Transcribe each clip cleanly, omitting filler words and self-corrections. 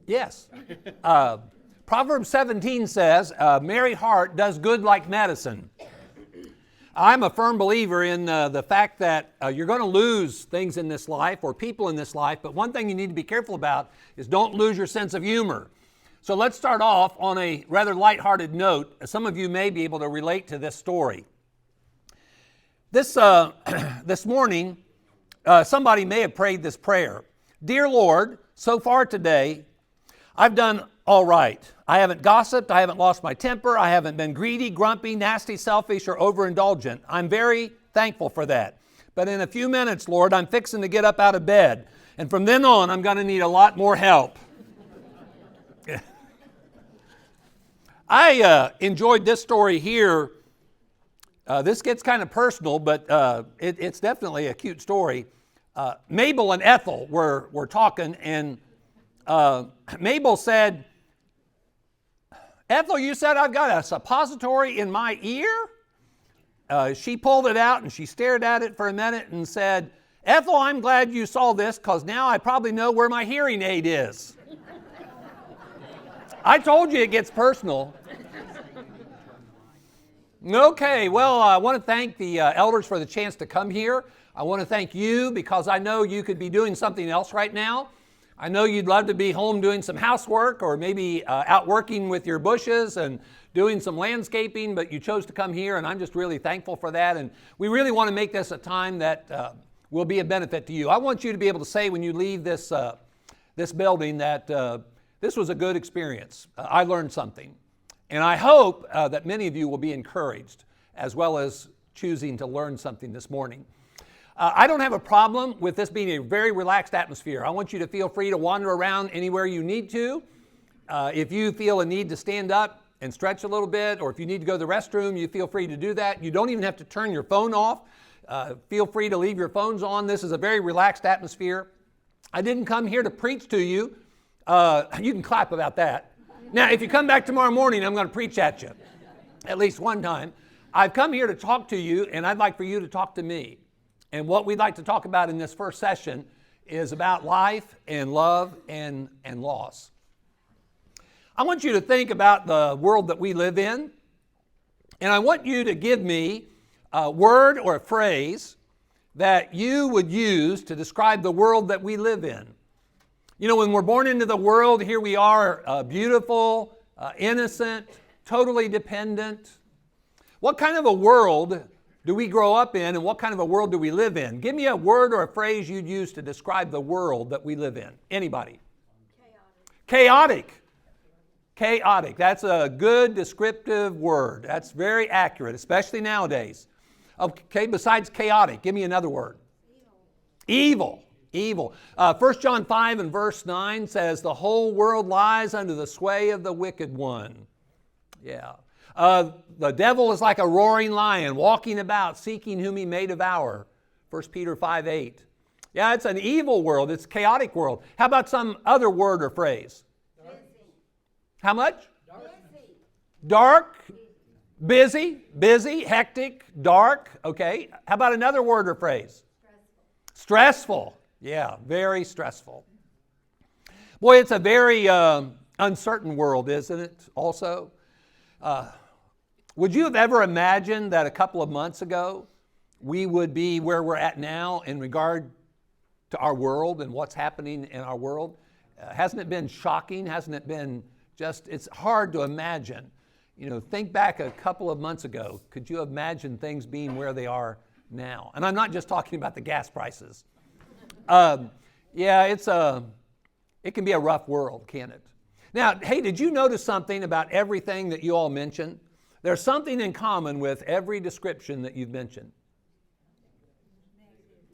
Yes. Proverbs 17 says, a merry heart does good like medicine. I'm a firm believer in the fact that you're going to lose things in this life or people in this life, but one thing you need to be careful about is don't lose your sense of humor. So let's start off on a rather lighthearted note. Some of you may be able to relate to this story. This morning, somebody may have prayed this prayer. Dear Lord, so far today, I've done all right. I haven't gossiped. I haven't lost my temper. I haven't been greedy, grumpy, nasty, selfish, or overindulgent. I'm very thankful for that. But in a few minutes, Lord, I'm fixing to get up out of bed. And from then on, I'm going to need a lot more help. I enjoyed this story here. This gets kind of personal, but it's definitely a cute story. Mabel and Ethel were talking, and Mabel said, Ethel, you said I've got a suppository in my ear? She pulled it out and she stared at it for a minute and said, Ethel, I'm glad you saw this because now I probably know where my hearing aid is. I told you it gets personal. Okay, well, I want to thank the elders for the chance to come here. I want to thank you because I know you could be doing something else right now. I know you'd love to be home doing some housework or maybe out working with your bushes and doing some landscaping, but you chose to come here, and I'm just really thankful for that. And we really want to make this a time that will be a benefit to you. I want you to be able to say when you leave this building that this was a good experience. I learned something. And I hope that many of you will be encouraged as well as choosing to learn something this morning. I don't have a problem with this being a very relaxed atmosphere. I want you to feel free to wander around anywhere you need to. If you feel a need to stand up and stretch a little bit, or if you need to go to the restroom, you feel free to do that. You don't even have to turn your phone off. Feel free to leave your phones on. This is a very relaxed atmosphere. I didn't come here to preach to you. You can clap about that. Now, if you come back tomorrow morning, I'm going to preach at you at least one time. I've come here to talk to you, and I'd like for you to talk to me. And what we'd like to talk about in this first session is about life and love and loss. I want you to think about the world that we live in, and I want you to give me a word or a phrase that you would use to describe the world that we live in. You know, when we're born into the world, here we are, beautiful, innocent, totally dependent. What kind of a world do we grow up in, and what kind of a world do we live in? Give me a word or a phrase you'd use to describe the world that we live in. Anybody? Chaotic. Chaotic. That's a good descriptive word. That's very accurate, especially nowadays. Okay, besides chaotic, give me another word. Evil. Evil. 1 John 5 and verse 9 says, the whole world lies under the sway of the wicked one. Yeah. The devil is like a roaring lion walking about seeking whom he may devour. 1 Peter 5:8. Yeah, it's an evil world. It's a chaotic world. How about some other word or phrase? Busy. How much? Dark. Busy, hectic, dark. Okay. How about another word or phrase? Stressful. Yeah, very stressful. Boy, it's a very uncertain world, isn't it, also? Would you have ever imagined that a couple of months ago we would be where we're at now in regard to our world and what's happening in our world? Hasn't it been shocking? Hasn't it been just, it's hard to imagine. You know, think back a couple of months ago. Could you imagine things being where they are now? And I'm not just talking about the gas prices. It can be a rough world, can't it? Now, hey, did you notice something about everything that you all mentioned? There's something in common with every description that you've mentioned.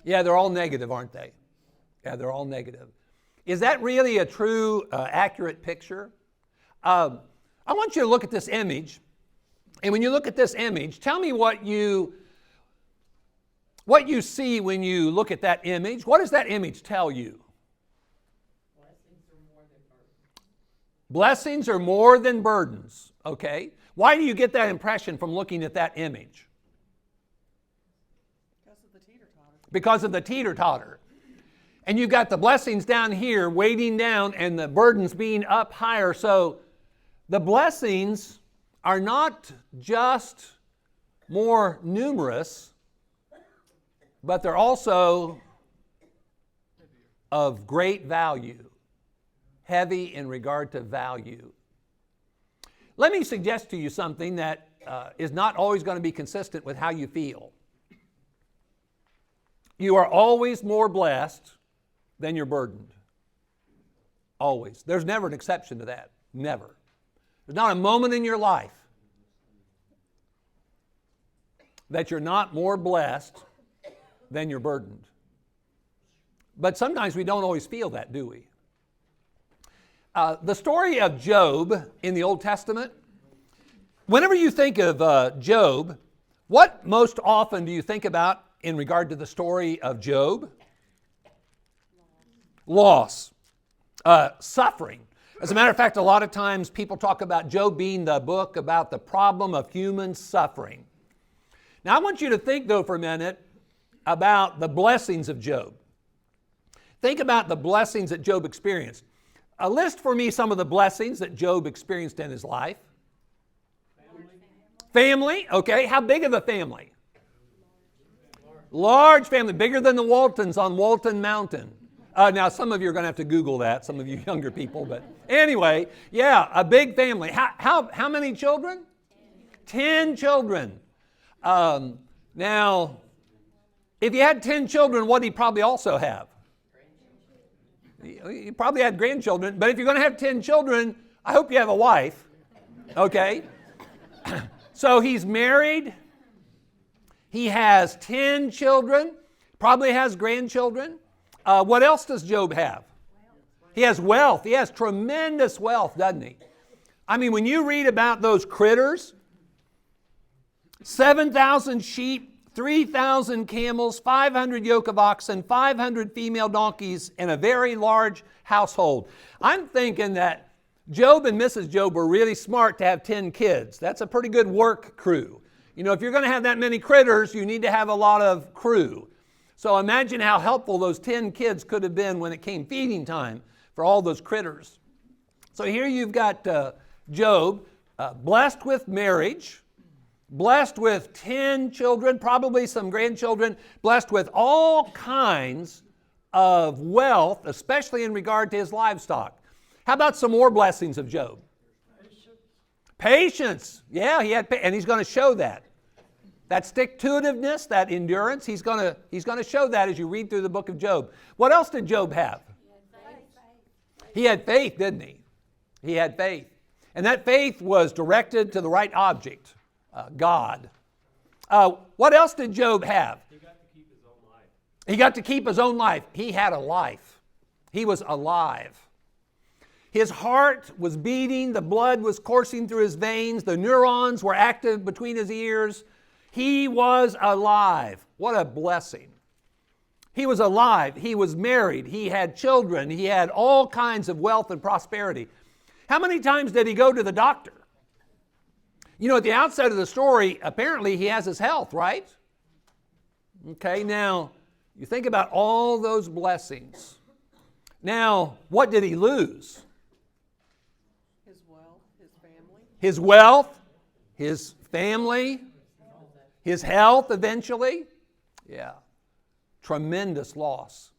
Yeah, they're all negative, aren't they? Yeah, they're all negative. Is that really a true, accurate picture? I want you to look at this image. And when you look at this image, tell me what you see when you look at that image. What does that image tell you? Blessings are more than burdens. Okay. Why do you get that impression from looking at that image? Because of the teeter-totter. Because of the teeter-totter. And you've got the blessings down here weighting down and the burdens being up higher. So the blessings are not just more numerous, but they're also of great value, heavy in regard to value. Let me suggest to you something that is not always going to be consistent with how you feel. You are always more blessed than you're burdened. Always. There's never an exception to that. Never. There's not a moment in your life that you're not more blessed than you're burdened. But sometimes we don't always feel that, do we? The story of Job in the Old Testament, whenever you think of Job, what most often do you think about in regard to the story of Job? Loss, suffering. As a matter of fact, a lot of times people talk about Job being the book about the problem of human suffering. Now I want you to think though for a minute about the blessings of Job. Think about the blessings that Job experienced. List for me some of the blessings that Job experienced in his life. Family, okay. How big of a family? Large family, bigger than the Waltons on Walton Mountain. Now, some of you are going to have to Google that, some of you younger people, but anyway, yeah, a big family. How many children? 10 children. Now, if you had 10 children, what did he probably also have? You probably had grandchildren, but if you're going to have 10 children, I hope you have a wife, okay? So he's married. He has 10 children, probably has grandchildren. What else does Job have? He has wealth. He has tremendous wealth, doesn't he? I mean, when you read about those critters, 7,000 sheep, 3,000 camels, 500 yoke of oxen, 500 female donkeys, and a very large household. I'm thinking that Job and Mrs. Job were really smart to have 10 kids. That's a pretty good work crew. You know, if you're going to have that many critters, you need to have a lot of crew. So imagine how helpful those 10 kids could have been when it came feeding time for all those critters. So here you've got Job, blessed with marriage, blessed with 10 children, probably some grandchildren, blessed with all kinds of wealth, especially in regard to his livestock. How about some more blessings of Job? Patience. Yeah, he had, and he's going to show that. That stick-to-itiveness, that endurance, he's going to show that as you read through the book of Job. What else did Job have? He had faith, didn't he? He had faith. And that faith was directed to the right object, God. What else did Job have? He got to keep his own life. He got to keep his own life. He had a life. He was alive. His heart was beating, the blood was coursing through his veins, the neurons were active between his ears. He was alive. What a blessing. He was alive. He was married. He had children. He had all kinds of wealth and prosperity. How many times did he go to the doctor? You know, at the outset of the story, apparently he has his health, right? Okay, now, you think about all those blessings. Now, what did he lose? His wealth, his family. His wealth, his family, his health eventually. Yeah, tremendous loss.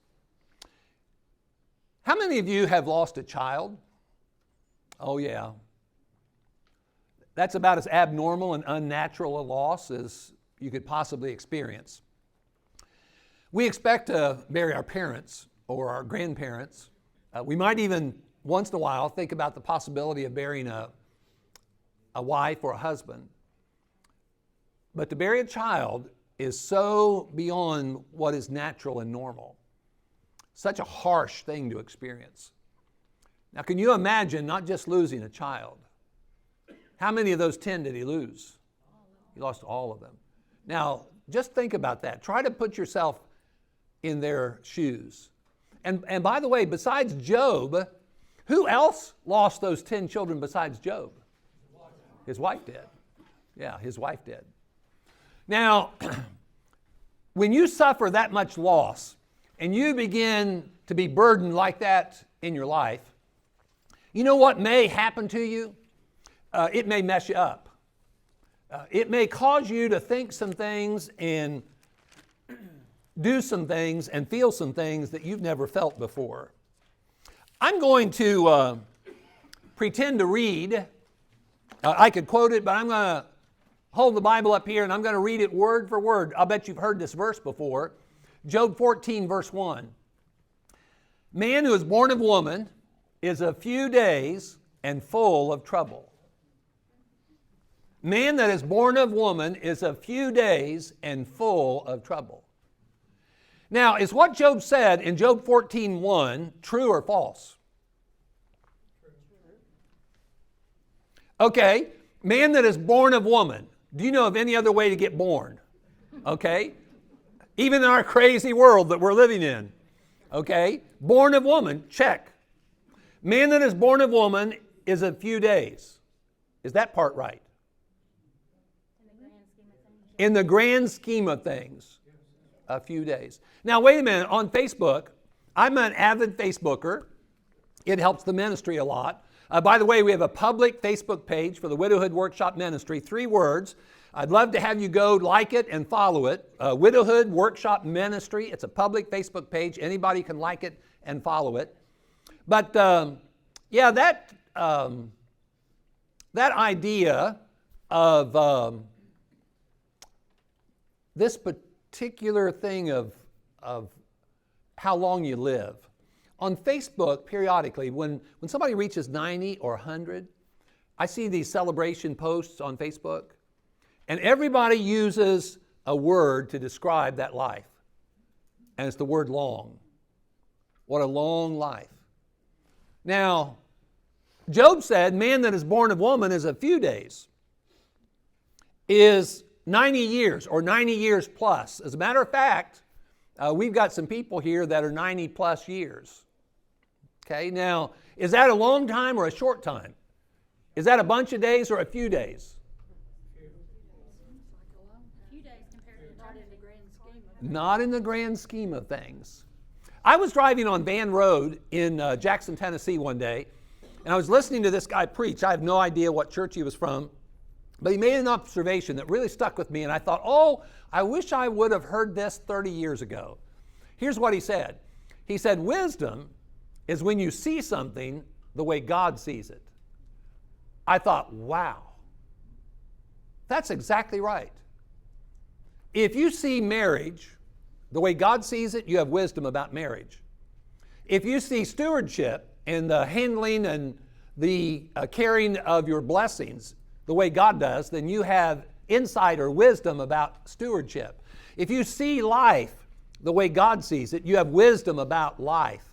How many of you have lost a child? Oh, yeah. That's about as abnormal and unnatural a loss as you could possibly experience. We expect to bury our parents or our grandparents. We might even, once in a while, think about the possibility of burying a wife or a husband. But to bury a child is so beyond what is natural and normal. Such a harsh thing to experience. Now, can you imagine not just losing a child? How many of those 10 did he lose? He lost all of them. Now, just think about that. Try to put yourself in their shoes. And by the way, besides Job, who else lost those 10 children besides Job? His wife did. Yeah, his wife did. Now, when you suffer that much loss and you begin to be burdened like that in your life, you know what may happen to you? It may mess you up. It may cause you to think some things and do some things and feel some things that you've never felt before. I'm going to pretend to read. I could quote it, but I'm going to hold the Bible up here and I'm going to read it word for word. I'll bet you've heard this verse before. Job 14, verse 1. Man who is born of woman is a few days and full of trouble. Man that is born of woman is a few days and full of trouble. Now, is what Job said in Job 14:1 true or false? Okay, man that is born of woman. Do you know of any other way to get born? Okay, even in our crazy world that we're living in. Okay, born of woman, check. Man that is born of woman is a few days. Is that part right? In the grand scheme of things, a few days. Now, wait a minute. On Facebook, I'm an avid Facebooker. It helps the ministry a lot. By the way, we have a public Facebook page for the Widowhood Workshop Ministry. 3 words. I'd love to have you go like it and follow it. Widowhood Workshop Ministry. It's a public Facebook page. Anybody can like it and follow it. But yeah, that idea of this particular thing of how long you live. On Facebook, periodically, when somebody reaches 90 or 100, I see these celebration posts on Facebook, and everybody uses a word to describe that life. And it's the word long. What a long life. Now, Job said, man that is born of woman is a few days, is 90 years or 90 years plus. As a matter of fact, we've got some people here that are 90 plus years. Okay, now, is that a long time or a short time? Is that a bunch of days or a few days? Not in the grand scheme of things. I was driving on Van Road in Jackson, Tennessee one day, and I was listening to this guy preach. I have no idea what church he was from. But he made an observation that really stuck with me, and I thought, oh, I wish I would have heard this 30 years ago. Here's what he said. He said, wisdom is when you see something the way God sees it. I thought, wow, that's exactly right. If you see marriage the way God sees it, you have wisdom about marriage. If you see stewardship and the handling and the caring of your blessings the way God does, then you have insight or wisdom about stewardship. If you see life the way God sees it, you have wisdom about life.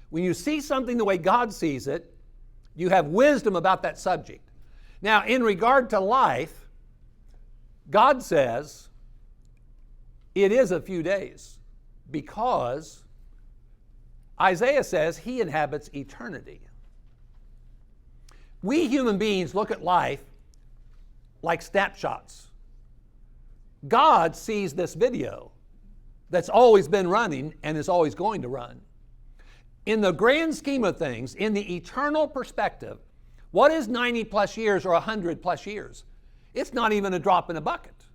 When you see something the way God sees it, you have wisdom about that subject. Now, in regard to life, God says it is a few days because Isaiah says he inhabits eternity. We human beings look at life like snapshots. God sees this video that's always been running and is always going to run. In the grand scheme of things, in the eternal perspective, what is 90 plus years or 100 plus years? It's not even a drop in a bucket.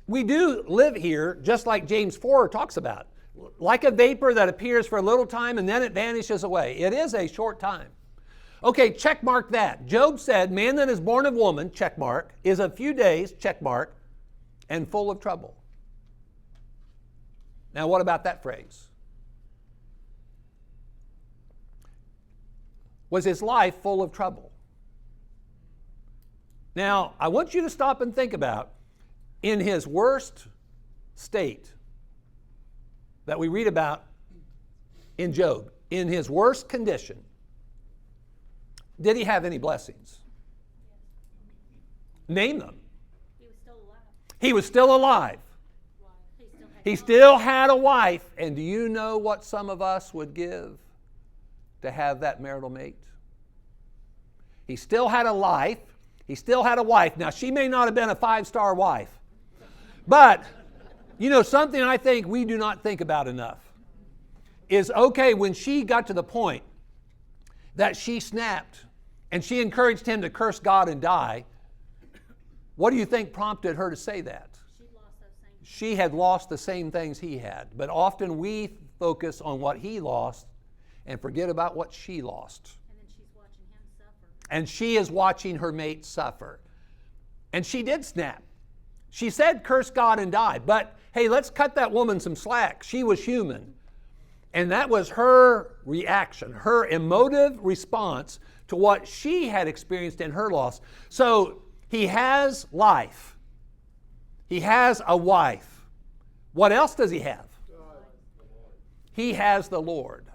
We do live here just like James 4 talks about, like a vapor that appears for a little time and then it vanishes away. It is a short time. Okay, check mark that. Job said, man that is born of woman, check mark, is a few days, check mark, and full of trouble. Now, what about that phrase? Was his life full of trouble? Now, I want you to stop and think about, in his worst state that we read about in Job, in his worst condition, did he have any blessings? Name them. He was still alive. He was still alive. He still had a wife. And do you know what some of us would give to have that marital mate? He still had a life. He still had a wife. Now, she may not have been a 5-star wife. But, you know, something I think we do not think about enough. is okay when she got to the point that she snapped and she encouraged him to curse God and die. What do you think prompted her to say that? She had lost the same things he had. But often we focus on what he lost and forget about what she lost. And then she's watching him suffer. And she is watching her mate suffer. And she did snap. She said, curse God and die. But hey, let's cut that woman some slack. She was human. And that was her reaction, her emotive response to what she had experienced in her loss. So he has life. He has a wife. What else does he have? He has the Lord.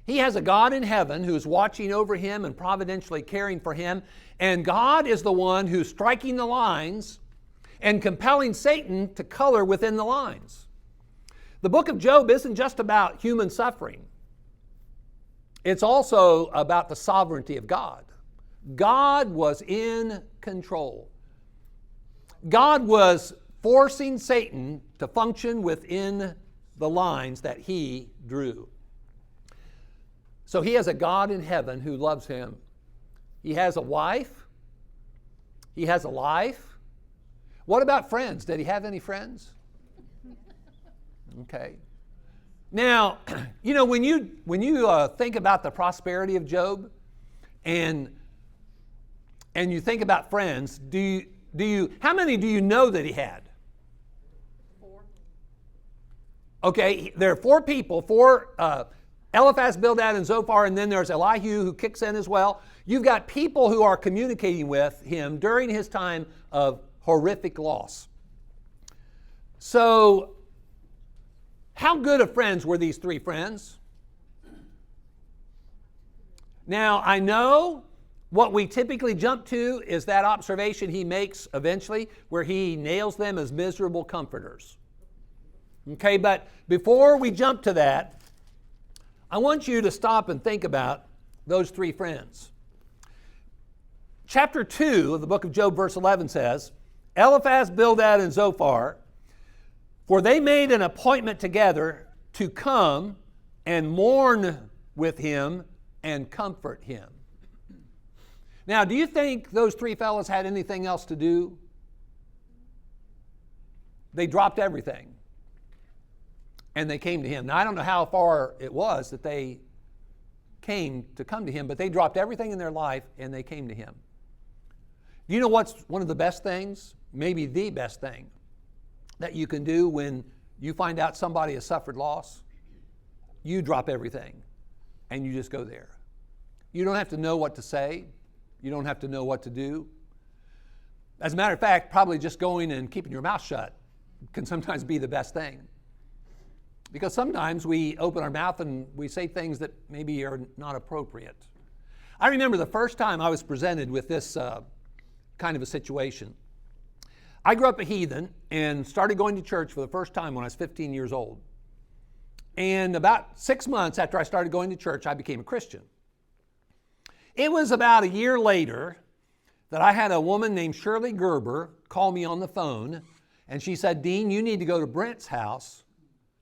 He has a God in heaven who is watching over him and providentially caring for him. And God is the one who's striking the lines and compelling Satan to color within the lines. The book of Job isn't just about human suffering. It's also about the sovereignty of God. God was in control. God was forcing Satan to function within the lines that he drew. So he has a God in heaven who loves him. He has a wife. He has a life. What about friends? Did he have any friends? Okay. Now, you know, when you think about the prosperity of Job and you think about friends, how many do you know that he had? 4. Okay, there are 4 people, 4 Eliphaz, Bildad, and Zophar, and then there's Elihu who kicks in as well. You've got people who are communicating with him during his time of horrific loss. So, how good of friends were these 3 friends? Now, I know what we typically jump to is that observation he makes eventually where he nails them as miserable comforters. Okay, but before we jump to that, I want you to stop and think about those 3 friends. Chapter 2 of the book of Job, verse 11 says, Eliphaz, Bildad, and Zophar, for they made an appointment together to come and mourn with him and comfort him. Now, do you think those 3 fellows had anything else to do? They dropped everything. And they came to him. Now, I don't know how far it was that they came to come to him, but they dropped everything in their life and they came to him. Do you know what's one of the best things, maybe the best thing, that you can do when you find out somebody has suffered loss? You drop everything and you just go there. You don't have to know what to say. You don't have to know what to do. As a matter of fact, probably just going and keeping your mouth shut can sometimes be the best thing. Because sometimes we open our mouth and we say things that maybe are not appropriate. I remember the first time I was presented with this kind of a situation. I grew up a heathen and started going to church for the first time when I was 15 years old. And about 6 months after I started going to church, I became a Christian. It was about a year later that I had a woman named Shirley Gerber call me on the phone, and she said, Dean, you need to go to Brent's house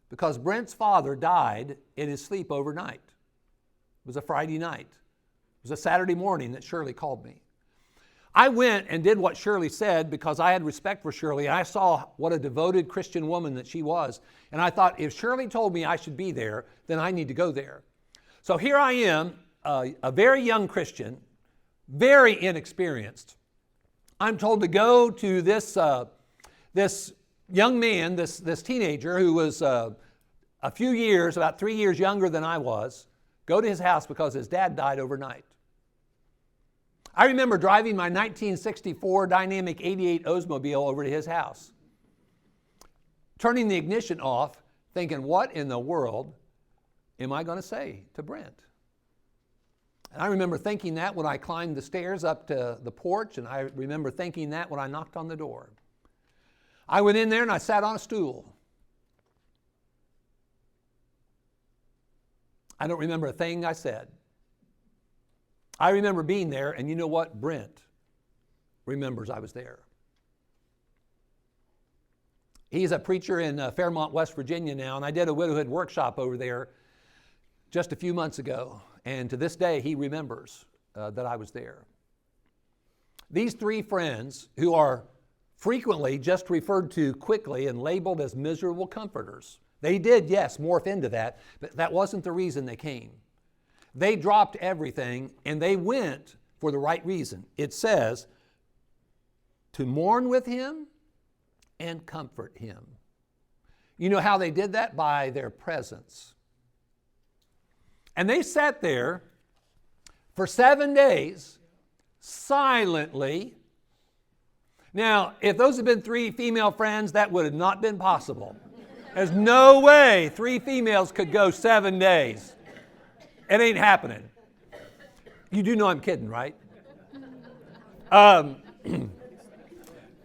because Brent's father died in his sleep overnight. It was a Friday night. It was a Saturday morning that Shirley called me. I went and did what Shirley said because I had respect for Shirley. I saw what a devoted Christian woman that she was. And I thought, if Shirley told me I should be there, then I need to go there. So here I am, a very young Christian, very inexperienced. I'm told to go to this young man, this teenager who was a few years, about 3 years younger than I was, go to his house because his dad died overnight. I remember driving my 1964 Dynamic 88 Oldsmobile over to his house, turning the ignition off, thinking, what in the world am I going to say to Brent? And I remember thinking that when I climbed the stairs up to the porch, and I remember thinking that when I knocked on the door. I went in there and I sat on a stool. I don't remember a thing I said. I remember being there, and you know what? Brent remembers I was there. He's a preacher in Fairmont, West Virginia now, and I did a widowhood workshop over there just a few months ago. And to this day, he remembers that I was there. These three friends, who are frequently just referred to quickly and labeled as miserable comforters, they did, yes, morph into that, but that wasn't the reason they came. They dropped everything and they went for the right reason. It says, to mourn with him and comfort him. You know how they did that? By their presence. And they sat there for 7 days silently. Now, if those had been three female friends, that would have not been possible. There's no way three females could go 7 days. It ain't happening. You do know I'm kidding, right? I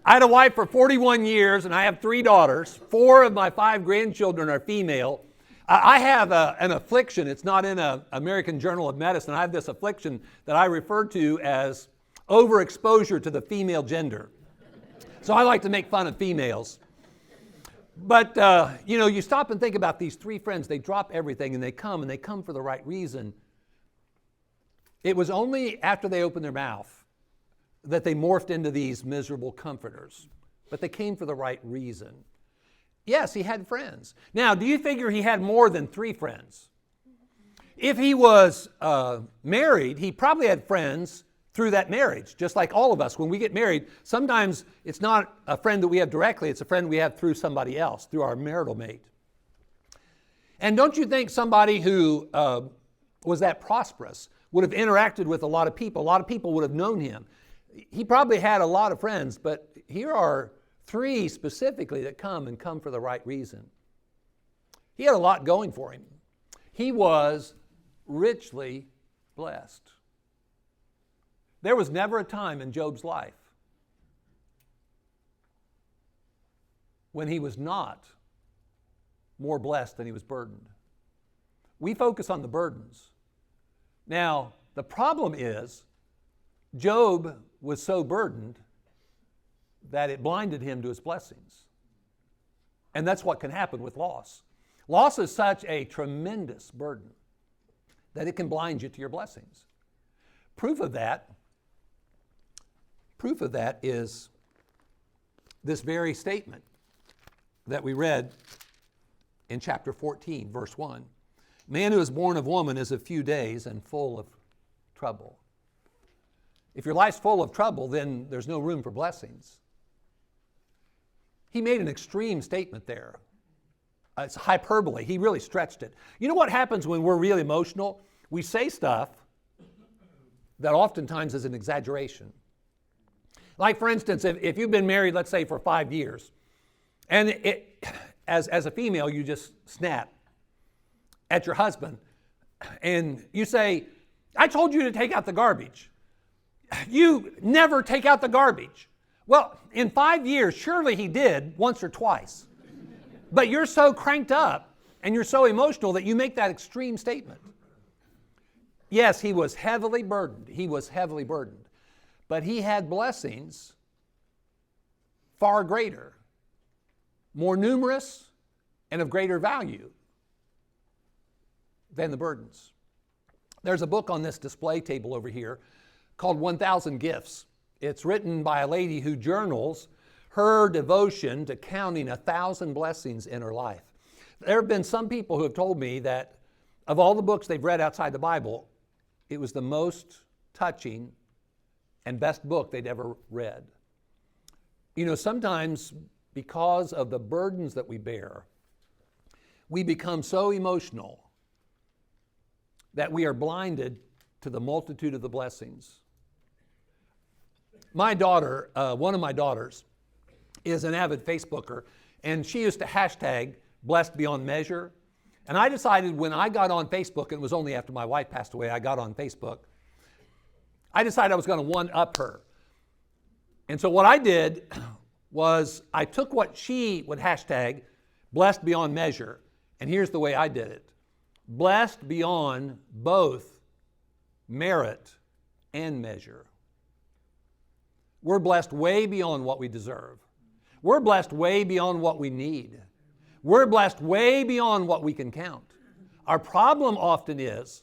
had a wife for 41 years, and I have 3 daughters. 4 of my 5 grandchildren are female. I have an affliction. It's not in an American Journal of Medicine. I have this affliction that I refer to as overexposure to the female gender. So I like to make fun of females. But, you stop and think about these 3 friends. They drop everything, and they come for the right reason. It was only after they opened their mouth that they morphed into these miserable comforters. But they came for the right reason. Yes, he had friends. Now, do you figure he had more than 3 friends? If he was married, he probably had friends through that marriage, just like all of us. When we get married, sometimes it's not a friend that we have directly, it's a friend we have through somebody else, through our marital mate. And don't you think somebody who was that prosperous would have interacted with a lot of people? A lot of people would have known him. He probably had a lot of friends, but here are 3 specifically that come for the right reason. He had a lot going for him. He was richly blessed. There was never a time in Job's life when he was not more blessed than he was burdened. We focus on the burdens. Now, the problem is Job was so burdened that it blinded him to his blessings. And that's what can happen with loss. Loss is such a tremendous burden that it can blind you to your blessings. Proof of that is this very statement that we read in chapter 14, verse 1. Man who is born of woman is of few days and full of trouble. If your life's full of trouble, then there's no room for blessings. He made an extreme statement there. It's hyperbole. He really stretched it. You know what happens when we're really emotional? We say stuff that oftentimes is an exaggeration. Like, for instance, if you've been married, let's say, for 5 years, and as a female, you just snap at your husband, and you say, I told you to take out the garbage. You never take out the garbage. Well, in 5 years, surely he did once or twice. But you're so cranked up and you're so emotional that you make that extreme statement. Yes, he was heavily burdened. He was heavily burdened. But he had blessings far greater, more numerous, and of greater value than the burdens. There's a book on this display table over here called 1,000 Gifts. It's written by a lady who journals her devotion to counting 1,000 blessings in her life. There have been some people who have told me that of all the books they've read outside the Bible, it was the most touching and best book they'd ever read. You know, sometimes because of the burdens that we bear, we become so emotional that we are blinded to the multitude of the blessings. My daughter, one of my daughters, is an avid Facebooker, and she used to hashtag blessed beyond measure. And I decided when I got on Facebook, and it was only after my wife passed away, I got on Facebook, I decided I was going to one-up her. And so what I did was I took what she would hashtag blessed beyond measure, and here's the way I did it. Blessed beyond both merit and measure. We're blessed way beyond what we deserve. We're blessed way beyond what we need. We're blessed way beyond what we can count. Our problem often is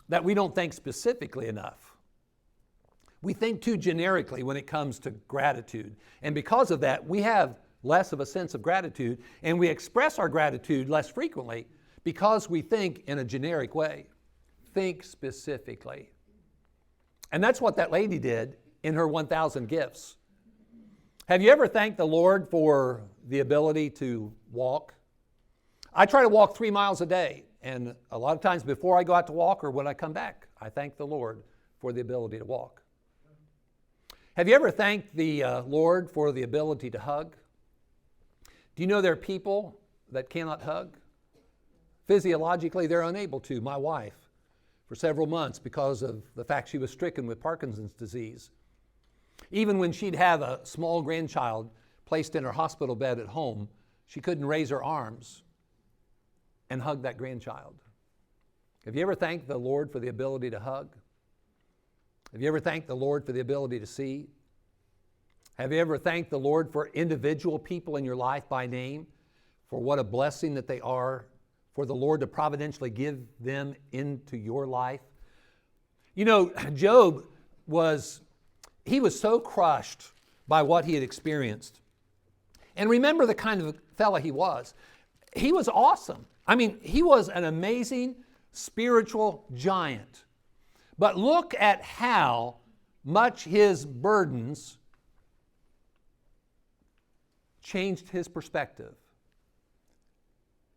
that we don't think specifically enough. We think too generically when it comes to gratitude. And because of that, we have less of a sense of gratitude, and we express our gratitude less frequently because we think in a generic way. Think specifically. And that's what that lady did in her 1,000 gifts. Have you ever thanked the Lord for the ability to walk? I try to walk 3 miles a day, and a lot of times before I go out to walk or when I come back, I thank the Lord for the ability to walk. Have you ever thanked the Lord for the ability to hug? Do you know there are people that cannot hug? Physiologically, they're unable to. My wife, for several months, because of the fact she was stricken with Parkinson's disease. Even when she'd have a small grandchild placed in her hospital bed at home, she couldn't raise her arms and hug that grandchild. Have you ever thanked the Lord for the ability to hug? Have you ever thanked the Lord for the ability to see? Have you ever thanked the Lord for individual people in your life by name, for what a blessing that they are, for the Lord to providentially give them into your life? You know, Job was so crushed by what he had experienced. And remember the kind of fella he was. He was awesome. I mean, he was an amazing spiritual giant. But look at how much his burdens changed his perspective.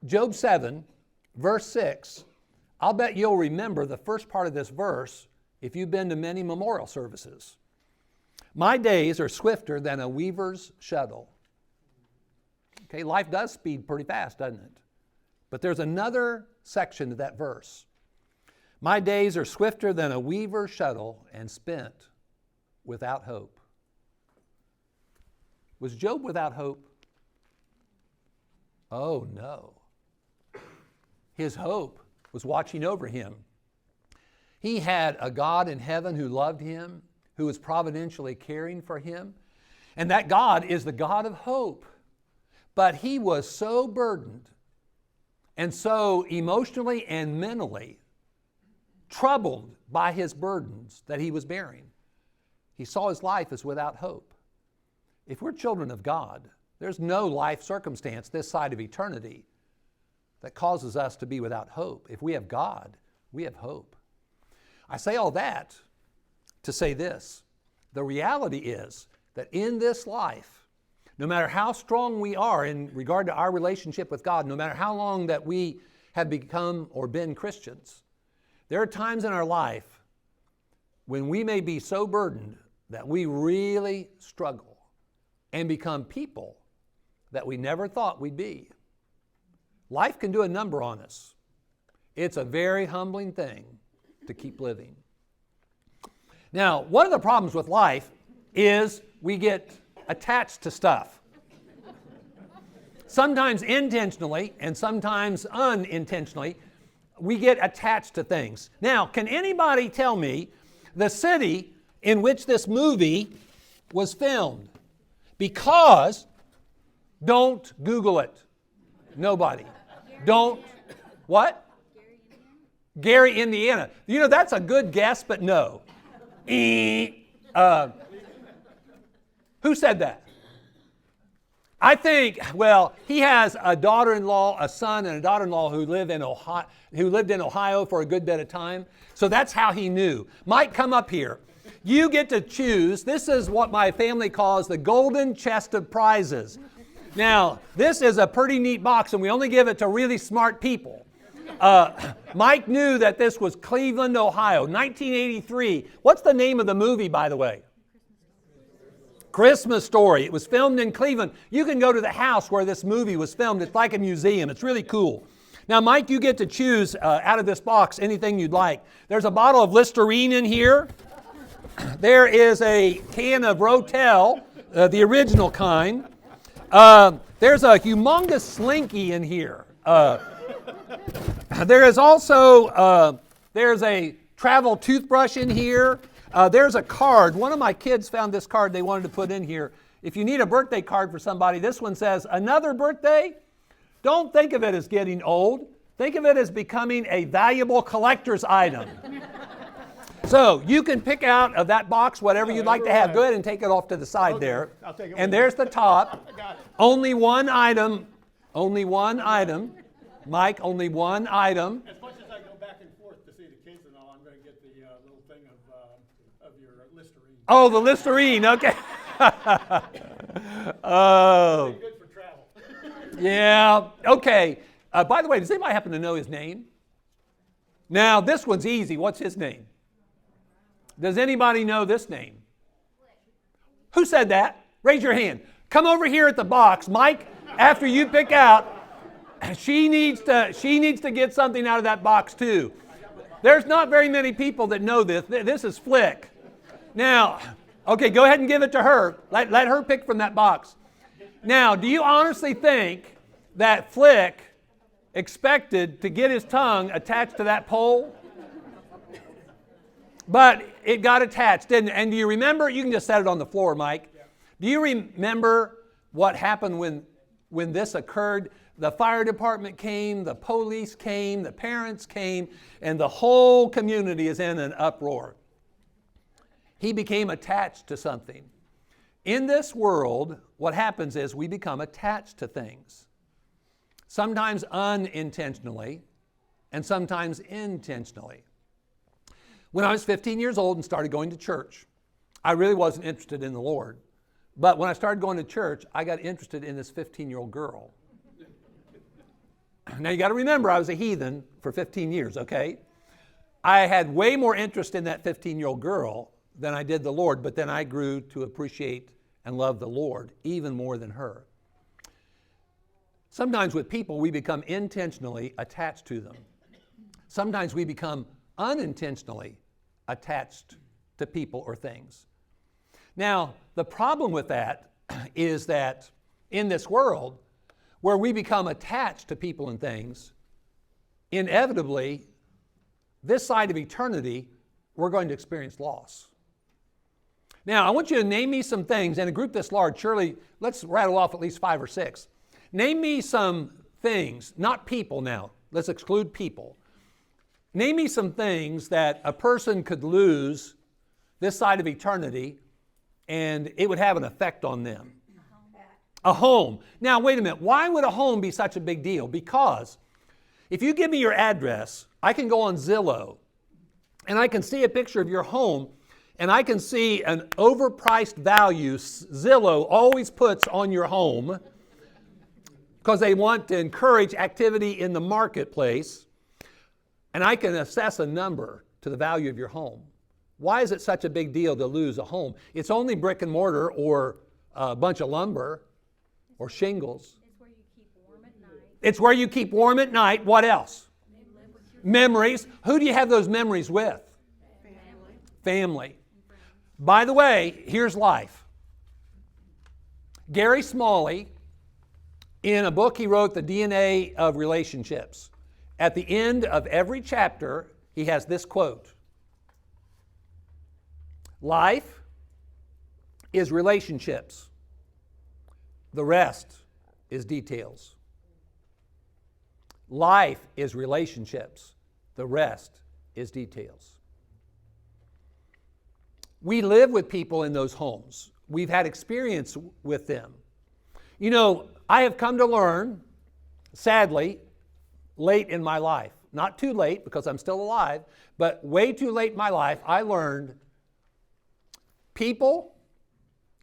Job 7, verse 6, I'll bet you'll remember the first part of this verse if you've been to many memorial services. My days are swifter than a weaver's shuttle. Okay, life does speed pretty fast, doesn't it? But there's another section to that verse. My days are swifter than a weaver's shuttle and spent without hope. Was Job without hope? Oh, no. His hope was watching over him. He had a God in heaven who loved him, who was providentially caring for him. And that God is the God of hope. But he was so burdened and so emotionally and mentally troubled by his burdens that he was bearing. He saw his life as without hope. If we're children of God, there's no life circumstance this side of eternity that causes us to be without hope. If we have God, we have hope. I say all that to say this. The reality is that in this life, no matter how strong we are in regard to our relationship with God, no matter how long that we have become or been Christians, there are times in our life when we may be so burdened that we really struggle and become people that we never thought we'd be. Life can do a number on us. It's a very humbling thing to keep living. Now, one of the problems with life is we get attached to stuff. Sometimes intentionally and sometimes unintentionally, we get attached to things. Now, can anybody tell me the city in which this movie was filmed? Because, don't Google it. Nobody. Don't, what? Gary, Indiana. You know, that's a good guess, but no. Who said that? I think, well, he has a daughter-in-law, a son, and a daughter-in-law who lived in Ohio for a good bit of time. So that's how he knew. Mike, come up here. You get to choose. This is what my family calls the golden chest of prizes. Now, this is a pretty neat box, and we only give it to really smart people. Mike knew that this was Cleveland, Ohio, 1983. What's the name of the movie, by the way? Christmas Story. It was filmed in Cleveland. You can go to the house where this movie was filmed. It's like a museum. It's really cool. Now, Mike, you get to choose out of this box anything you'd like. There's a bottle of Listerine in here. There is a can of Rotel, the original kind. There's a humongous Slinky in here. There is also, there's a travel toothbrush in here. There's a card. One of my kids found this card they wanted to put in here. if you need a birthday card for somebody, this one says, another birthday? Don't think of it as getting old. Think of it as becoming a valuable collector's item. So you can pick out of that box whatever you'd like to have. Go ahead and take it off to the side there. I'll take it And with there's the top. Got it. Only one item. Only one item. Mike, only one item. As much as I go back and forth to see the kids and all, I'm going to get the little thing of your Listerine. Oh, the Listerine. Okay. Oh. Good for travel. Yeah. Okay. By the way, does anybody happen to know his name? Now, this one's easy. What's his name? Does anybody know this name? Who said that? Raise your hand. Come over here at the box. Mike, after you pick out, she needs to get something out of that box too. There's not very many people that know this. This is Flick. Now, okay, go ahead and give it to her. Let her pick from that box. Now, do you honestly think that Flick expected to get his tongue attached to that pole? But it got attached, didn't it? And do you remember? You can just set it on the floor, Mike. Do you remember what happened when this occurred? The fire department came, the police came, the parents came, and the whole community is in an uproar. He became attached to something. In this world, what happens is we become attached to things. Sometimes unintentionally, and sometimes intentionally. When I was 15 years old and started going to church, I really wasn't interested in the Lord. But when I started going to church, I got interested in this 15-year-old girl. Now you got to remember, I was a heathen for 15 years, okay? I had way more interest in that 15-year-old girl than I did the Lord, but then I grew to appreciate and love the Lord even more than her. Sometimes with people, we become intentionally attached to them. Sometimes we become unintentionally attached to people or things. Now, the problem with that is that in this world, where we become attached to people and things, inevitably, this side of eternity, we're going to experience loss. Now, I want you to name me some things, and a group this large, surely, let's rattle off at least 5 or 6. Name me some things, not people now, let's exclude people. Name me some things that a person could lose this side of eternity and it would have an effect on them. A home. Now, wait a minute. Why would a home be such a big deal? Because if you give me your address, I can go on Zillow and I can see a picture of your home and I can see an overpriced value Zillow always puts on your home because they want to encourage activity in the marketplace. And I can assess a number to the value of your home. Why is it such a big deal to lose a home? It's only brick and mortar or a bunch of lumber or shingles. It's where you keep warm at night. It's where you keep warm at night. What else? Memories. Who do you have those memories with? Family. By the way, here's life. Gary Smalley, in a book he wrote, The DNA of Relationships, at the end of every chapter, he has this quote. Life is relationships. The rest is details. Life is relationships. The rest is details. We live with people in those homes. We've had experience with them. You know, I have come to learn, sadly, late in my life, not too late because I'm still alive, but way too late in my life, I learned people,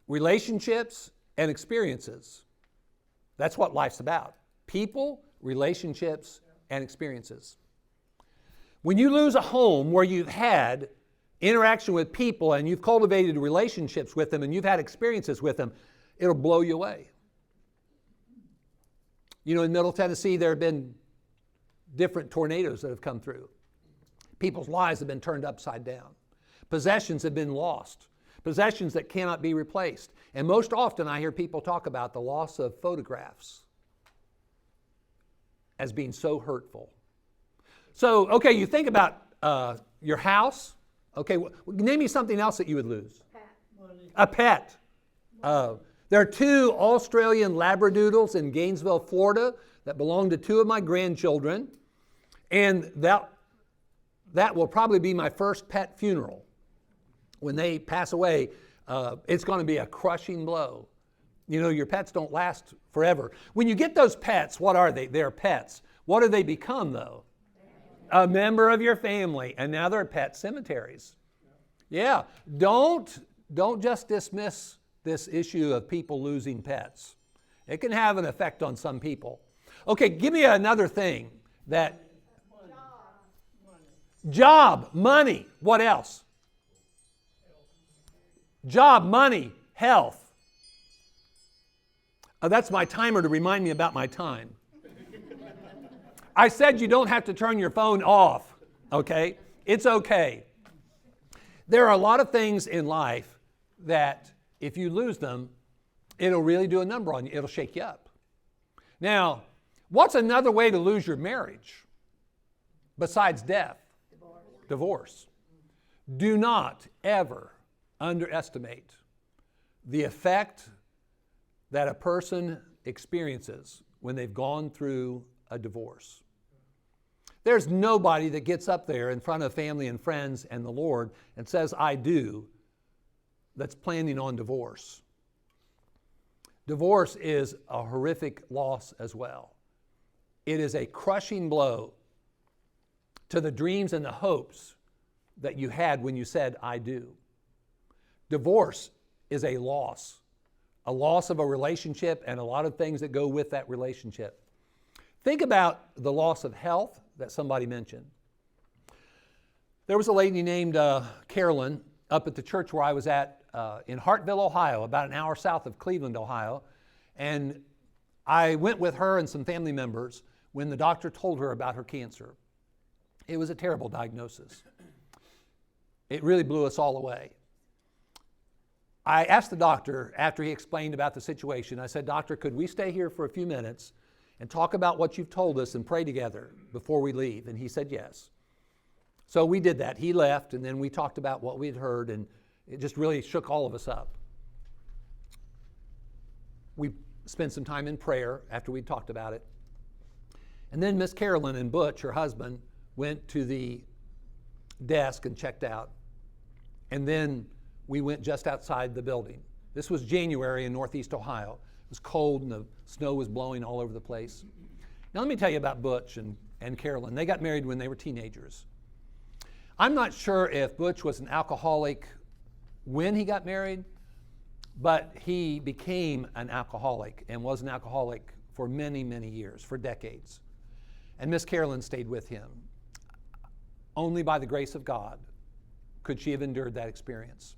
relationships, and experiences. That's what life's about. People, relationships, and experiences. When you lose a home where you've had interaction with people and you've cultivated relationships with them and you've had experiences with them, it'll blow you away. You know, in Middle Tennessee, there have been different tornadoes that have come through. People's lives have been turned upside down. Possessions have been lost. Possessions that cannot be replaced. And most often I hear people talk about the loss of photographs as being so hurtful. So, okay, you think about your house. Okay, name me something else that you would lose. Money. A pet. There are 2 Australian Labradoodles in Gainesville, Florida that belong to 2 of my grandchildren. And that will probably be my first pet funeral. When they pass away, it's going to be a crushing blow. You know, your pets don't last forever. When you get those pets, what are they? They're pets. What do they become, though? A member of your family. And now they're pet cemeteries. Yeah. Don't just dismiss this issue of people losing pets. It can have an effect on some people. Okay, give me another thing that... Job, money. What else? Job, money, health. That's my timer to remind me about my time. I said you don't have to turn your phone off, okay? It's okay. There are a lot of things in life that if you lose them, it'll really do a number on you. It'll shake you up. Now, what's another way to lose your marriage besides death? Divorce. Do not ever underestimate the effect that a person experiences when they've gone through a divorce. There's nobody that gets up there in front of family and friends and the Lord and says, I do, that's planning on divorce. Divorce is a horrific loss as well. It is a crushing blow to the dreams and the hopes that you had when you said, I do. Divorce is a loss of a relationship and a lot of things that go with that relationship. Think about the loss of health that somebody mentioned. There was a lady named Carolyn up at the church where I was at in Hartville, Ohio, about an hour south of Cleveland, Ohio. And I went with her and some family members when the doctor told her about her cancer. It was a terrible diagnosis. It really blew us all away. I asked the doctor after he explained about the situation, I said, Doctor, could we stay here for a few minutes and talk about what you've told us and pray together before we leave? And he said yes. So we did that. He left, and then we talked about what we had heard, and it just really shook all of us up. We spent some time in prayer after we talked about it. And then Miss Carolyn and Butch, her husband, went to the desk and checked out. And then we went just outside the building. This was January in Northeast Ohio. It was cold and the snow was blowing all over the place. Now let me tell you about Butch and Carolyn. They got married when they were teenagers. I'm not sure if Butch was an alcoholic when he got married, but he became an alcoholic and was an alcoholic for many, many years, for decades. And Miss Carolyn stayed with him. Only by the grace of God could she have endured that experience.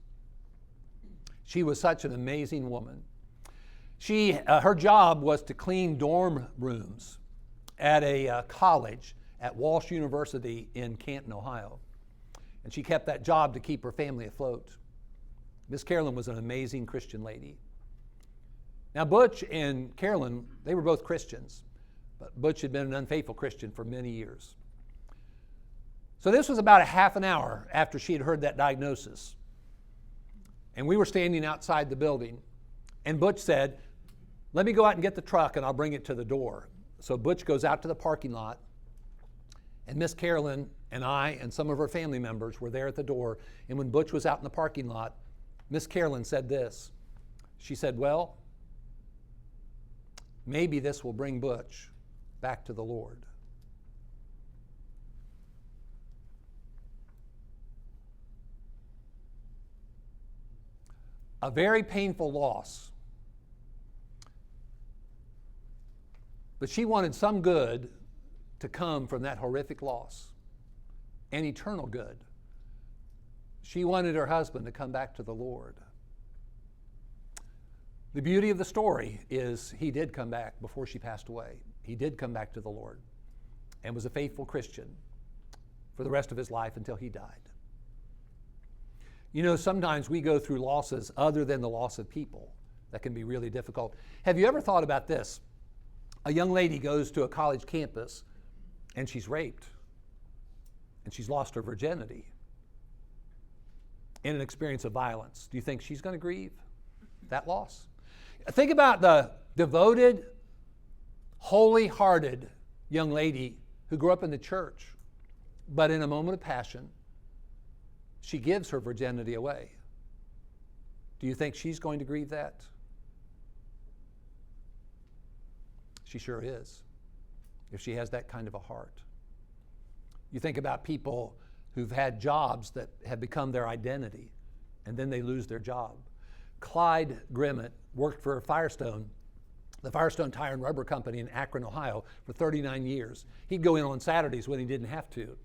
She was such an amazing woman. Her job was to clean dorm rooms at a college at Walsh University in Canton, Ohio. And she kept that job to keep her family afloat. Miss Carolyn was an amazing Christian lady. Now, Butch and Carolyn, they were both Christians, but Butch had been an unfaithful Christian for many years. So this was about a half an hour after she had heard that diagnosis. And we were standing outside the building. And Butch said, let me go out and get the truck and I'll bring it to the door. So Butch goes out to the parking lot. And Miss Carolyn and I and some of her family members were there at the door. And when Butch was out in the parking lot, Miss Carolyn said this. She said, well, maybe this will bring Butch back to the Lord. A very painful loss. But she wanted some good to come from that horrific loss, an eternal good. She wanted her husband to come back to the Lord. The beauty of the story is he did come back before she passed away. He did come back to the Lord and was a faithful Christian for the rest of his life until he died. You know, sometimes we go through losses other than the loss of people that can be really difficult. Have you ever thought about this? A young lady goes to a college campus and she's raped and she's lost her virginity in an experience of violence. Do you think she's going to grieve that loss? Think about the devoted, holy-hearted young lady who grew up in the church, but in a moment of passion, she gives her virginity away. Do you think she's going to grieve that? She sure is, if she has that kind of a heart. You think about people who've had jobs that have become their identity, and then they lose their job. Clyde Grimmett worked for Firestone, the Firestone Tire and Rubber Company in Akron, Ohio, for 39 years. He'd go in on Saturdays when he didn't have to.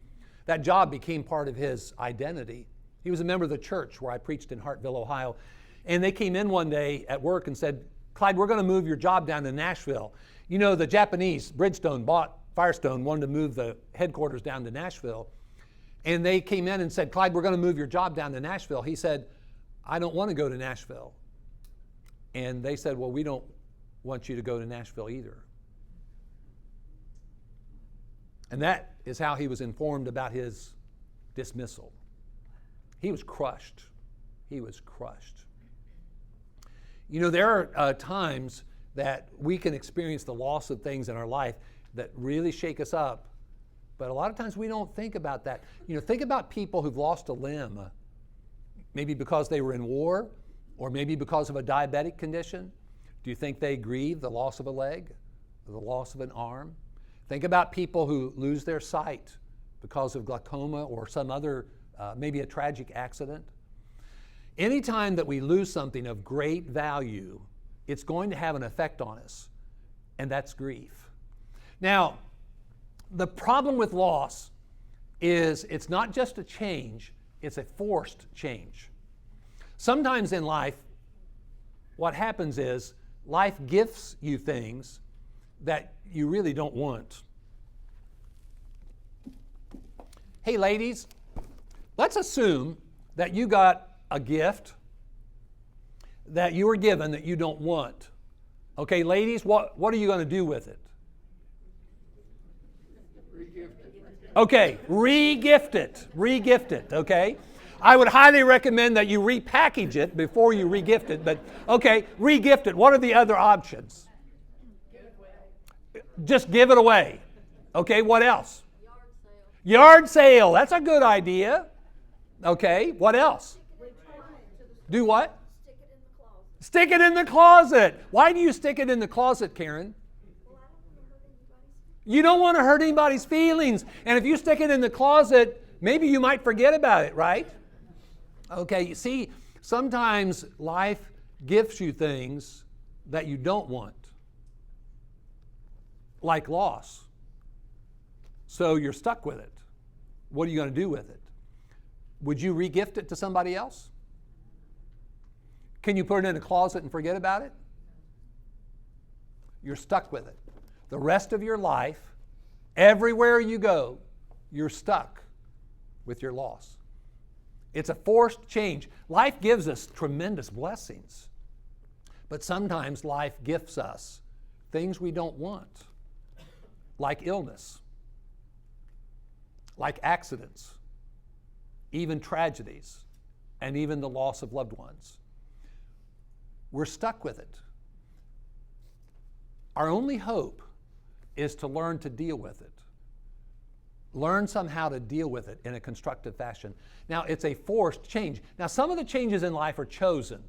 That job became part of his identity. He was a member of the church where I preached in Hartville, Ohio. And they came in one day at work and said, Clyde, we're going to move your job down to Nashville. You know, the Japanese, Bridgestone, bought Firestone, wanted to move the headquarters down to Nashville. And they came in and said, Clyde, we're going to move your job down to Nashville. He said, I don't want to go to Nashville. And they said, well, we don't want you to go to Nashville either. And that is how he was informed about his dismissal. He was crushed. He was crushed. You know, there are times that we can experience the loss of things in our life that really shake us up. But a lot of times we don't think about that. You know, think about people who've lost a limb, maybe because they were in war, or maybe because of a diabetic condition. Do you think they grieve the loss of a leg, or the loss of an arm? Think about people who lose their sight because of glaucoma or some other, maybe a tragic accident. Anytime that we lose something of great value, it's going to have an effect on us, and that's grief. Now, the problem with loss is it's not just a change, it's a forced change. Sometimes in life, what happens is life gifts you things that you really don't want. Hey ladies, let's assume that you got a gift that you were given that you don't want. Okay, ladies, what are you going to do with it? Okay, re-gift it. Re-gift it, okay? I would highly recommend that you repackage it before you re-gift it, but okay, re-gift it. What are the other options? Just give it away. Okay, what else? Yard sale. That's a good idea. Okay, what else? Do what? Stick it in the closet. Why do you stick it in the closet, Karen? You don't want to hurt anybody's feelings. And if you stick it in the closet, maybe you might forget about it, right? Okay, you see, sometimes life gifts you things that you don't want, like loss. So you're stuck with it. What are you going to do with it? Would you re-gift it to somebody else? Can you put it in a closet and forget about it? You're stuck with it. The rest of your life, everywhere you go, you're stuck with your loss. It's a forced change. Life gives us tremendous blessings, but sometimes life gifts us things we don't want, like illness, like accidents, even tragedies, and even the loss of loved ones. We're stuck with it. Our only hope is to learn to deal with it. Learn somehow to deal with it in a constructive fashion. Now, it's a forced change. Now, some of the changes in life are chosen.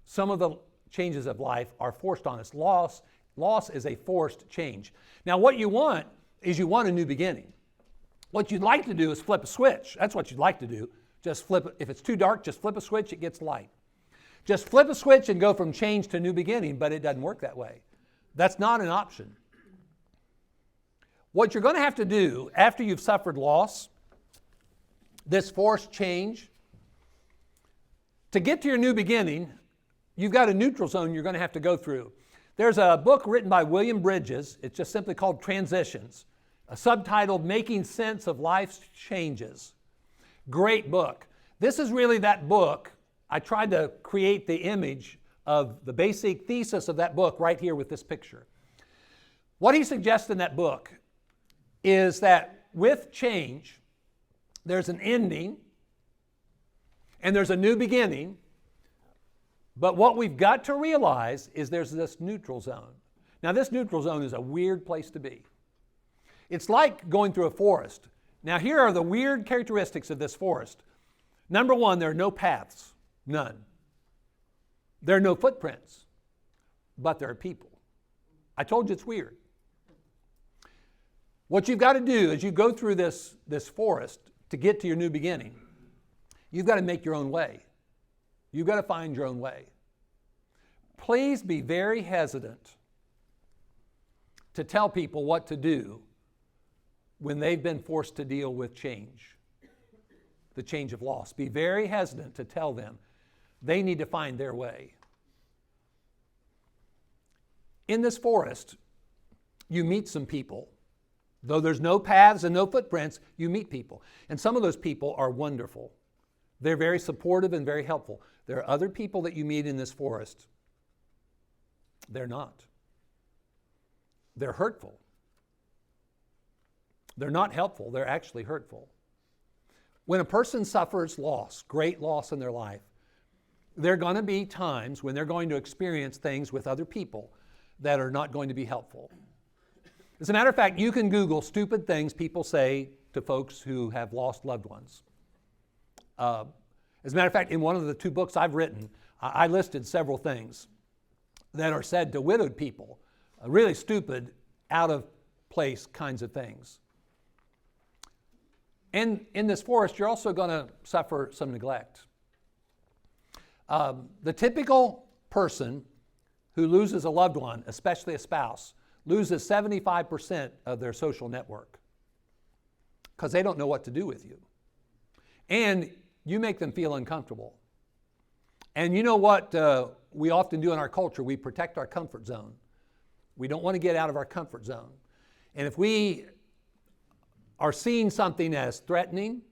Some of the changes of life are forced on us. Loss is a forced change. Now, what you want is you want a new beginning. What you'd like to do is flip a switch. That's what you'd like to do. Just flip it. If it's too dark, just flip a switch, it gets light. Just flip a switch and go from change to new beginning, but it doesn't work that way. That's not an option. What you're going to have to do after you've suffered loss, this forced change, to get to your new beginning, you've got a neutral zone you're going to have to go through. There's a book written by William Bridges. It's just simply called Transitions, subtitled Making Sense of Life's Changes. Great book. This is really that book. I tried to create the image of the basic thesis of that book right here with this picture. What he suggests in that book is that with change, there's an ending and there's a new beginning, But what we've got to realize is there's this neutral zone. Now, this neutral zone is a weird place to be. It's like going through a forest. Now, here are the weird characteristics of this forest. Number one, there are no paths, none. There are no footprints, but there are people. I told you it's weird. What you've got to do as you go through this forest to get to your new beginning, you've got to make your own way. You've got to find your own way. Please be very hesitant to tell people what to do when they've been forced to deal with change, the change of loss. Be very hesitant to tell them they need to find their way. In this forest, you meet some people. Though there's no paths and no footprints, you meet people. And some of those people are wonderful. They're very supportive and very helpful. There are other people that you meet in this forest. They're not. They're hurtful. They're not helpful. They're actually hurtful. When a person suffers loss, great loss in their life, there are going to be times when they're going to experience things with other people that are not going to be helpful. As a matter of fact, you can Google stupid things people say to folks who have lost loved ones. As a matter of fact, in one of the 2 books I've written, I listed several things that are said to widowed people, really stupid, out of place kinds of things. And in this forest, you're also going to suffer some neglect. The typical person who loses a loved one, especially a spouse, loses 75% of their social network because they don't know what to do with you. And you make them feel uncomfortable. And you know what we often do in our culture? We protect our comfort zone. We don't want to get out of our comfort zone. And if we are seeing something as threatening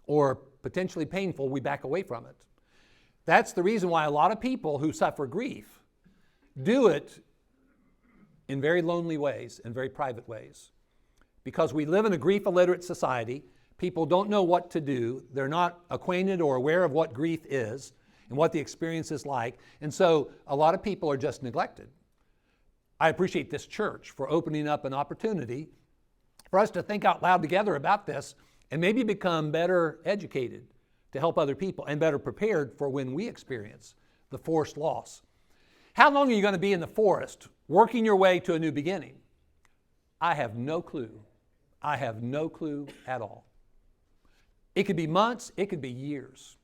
or potentially painful, we back away from it. That's the reason why a lot of people who suffer grief do it in very lonely ways and very private ways. Because we live in a grief-illiterate society, people don't know what to do. They're not acquainted or aware of what grief is and what the experience is like. And so a lot of people are just neglected. I appreciate this church for opening up an opportunity for us to think out loud together about this and maybe become better educated to help other people and better prepared for when we experience the forced loss. How long are you going to be in the forest working your way to a new beginning? I have no clue. I have no clue at all. It could be months, it could be years.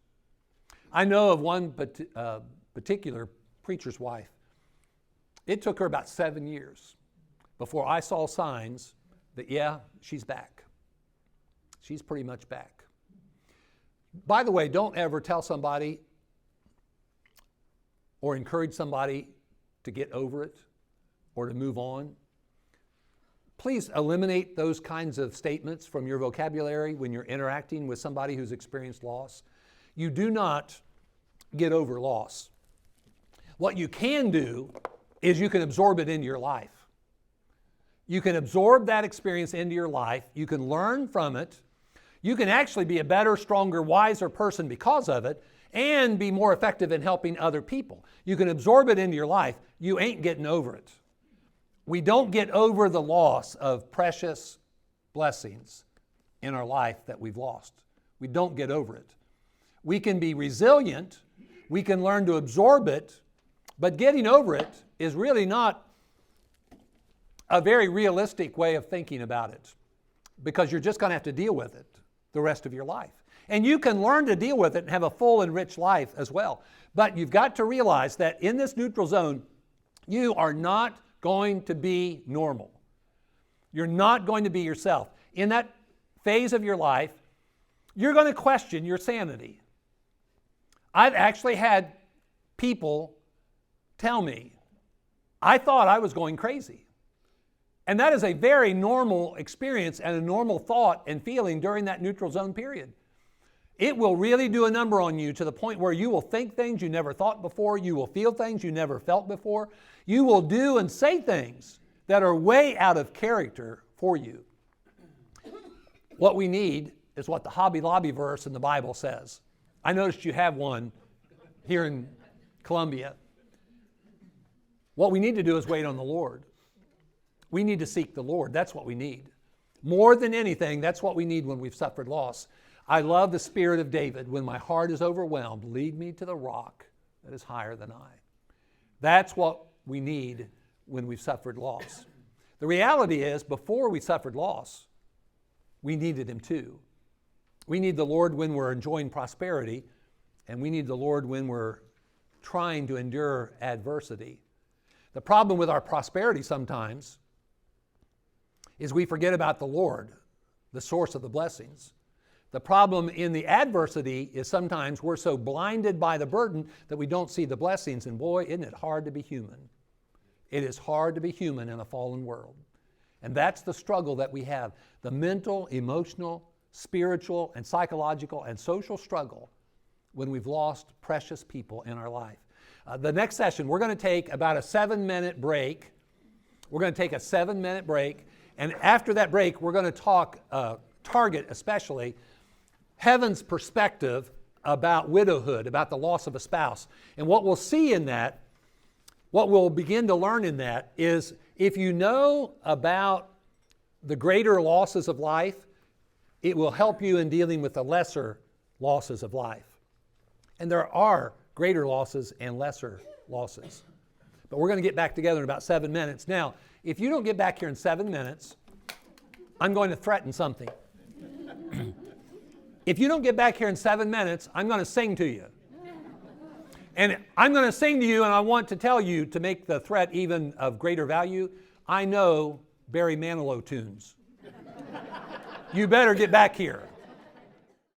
I know of one particular preacher's wife. It took her about 7 years before I saw signs that, yeah, she's back. She's pretty much back. By the way, don't ever tell somebody or encourage somebody to get over it or to move on. Please eliminate those kinds of statements from your vocabulary when you're interacting with somebody who's experienced loss. You do not get over loss. What you can do is you can absorb it into your life. You can absorb that experience into your life. You can learn from it. You can actually be a better, stronger, wiser person because of it and be more effective in helping other people. You can absorb it into your life. You ain't getting over it. We don't get over the loss of precious blessings in our life that we've lost. We don't get over it. We can be resilient. We can learn to absorb it. But getting over it is really not a very realistic way of thinking about it, because you're just going to have to deal with it the rest of your life. And you can learn to deal with it and have a full and rich life as well. But you've got to realize that in this neutral zone, you are not going to be normal. You're not going to be yourself. In that phase of your life, you're going to question your sanity. I've actually had people tell me, I thought I was going crazy. And that is a very normal experience and a normal thought and feeling during that neutral zone period. It will really do a number on you to the point where you will think things you never thought before. You will feel things you never felt before. You will do and say things that are way out of character for you. What we need is what the Hobby Lobby verse in the Bible says. I noticed you have one here in Columbia. What we need to do is wait on the Lord. We need to seek the Lord. That's what we need. More than anything, that's what we need when we've suffered loss. I love the spirit of David. When my heart is overwhelmed, lead me to the rock that is higher than I. That's what we need when we've suffered loss. The reality is, before we suffered loss, we needed Him too. We need the Lord when we're enjoying prosperity, and we need the Lord when we're trying to endure adversity. The problem with our prosperity sometimes is we forget about the Lord, the source of the blessings. The problem in the adversity is sometimes we're so blinded by the burden that we don't see the blessings. And boy, isn't it hard to be human. It is hard to be human in a fallen world. And that's the struggle that we have. The mental, emotional, spiritual, and psychological and social struggle when we've lost precious people in our life. The next session, we're going to take about a 7-minute break. We're going to take a 7-minute break. And after that break, we're going to target especially heaven's perspective about widowhood, about the loss of a spouse. And what we'll see in that, what we'll begin to learn in that is if you know about the greater losses of life, it will help you in dealing with the lesser losses of life. And there are greater losses and lesser losses. But we're going to get back together in about 7 minutes. Now, if you don't get back here in 7 minutes, I'm going to threaten something. If you don't get back here in 7 minutes, I'm going to sing to you. And I'm going to sing to you, and I want to tell you, to make the threat even of greater value, I know Barry Manilow tunes. You better get back here.